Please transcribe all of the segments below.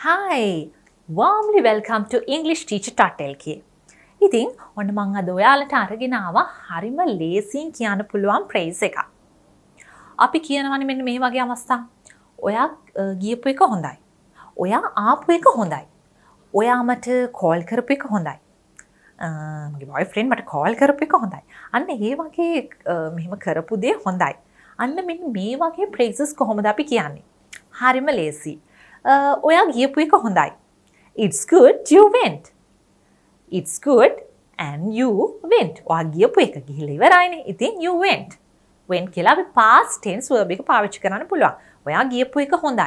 Hi! Warmly welcome to EnglishTeacher.lk. ඉතින් ඔන්න මං අද ඔයාලට අරගෙන ආවා හරිම ලේසියෙන් කියන්න පුළුවන් phrase එකක්. අපි කියනවනේ මෙන්න මේ වගේ අවස්ථා. ඔයා ගියපු එක හොඳයි. ඔයා ආපු එක හොඳයි. ඔයා මට call කරපු එක හොඳයි. මගේ boyfriend මට call කරපු එක හොඳයි. අන්න ඒ වගේ මෙහෙම කරපු දේ හොඳයි. අන්න මෙන්න මේ වගේ phrases කොහොමද අපි කියන්නේ? හරිම ලේසි. ඔයා ගියපු එක හොඳයි. It's good you went. It's good and you went. ඔයා ගියපු එක ගිහිල්ලා ඉවරයිනේ. ඉතින් you went. went කියලා අපි past tense verb එක පාවිච්චි කරන්න පුළුවන්. ඔයා ගියපු එක හොඳයි.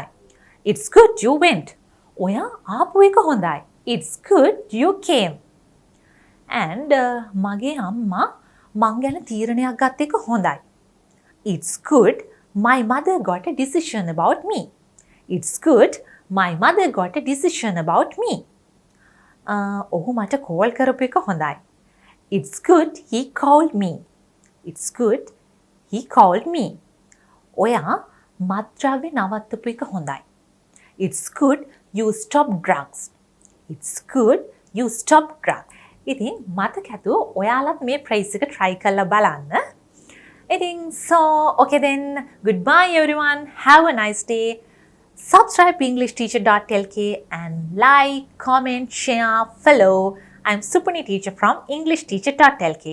It's good you went. ඔයා ආපු එක හොඳයි. It's good you came. And මගේ අම්මා මං ගැන තීරණයක් ගත්ත එක හොඳයි. It's good my mother got a decision about me. It's good my mother got a decision about me. ඔහු මට call කරපු එක හොඳයි. It's good he called me. It's good he called me. ඔයා මත්ද්‍රව්‍ය නවත්තපු එක හොඳයි. It's good you stopped drugs. It's good you stopped drugs. ඉතින් මතක ඇතුව ඔයාලත් මේ phrase එක try කරලා බලන්න. ඉතින් so okay then goodbye everyone. Have a nice day. Subscribe to EnglishTeacher.lk and like, comment, share, follow. I'm Supani teacher from EnglishTeacher.lk.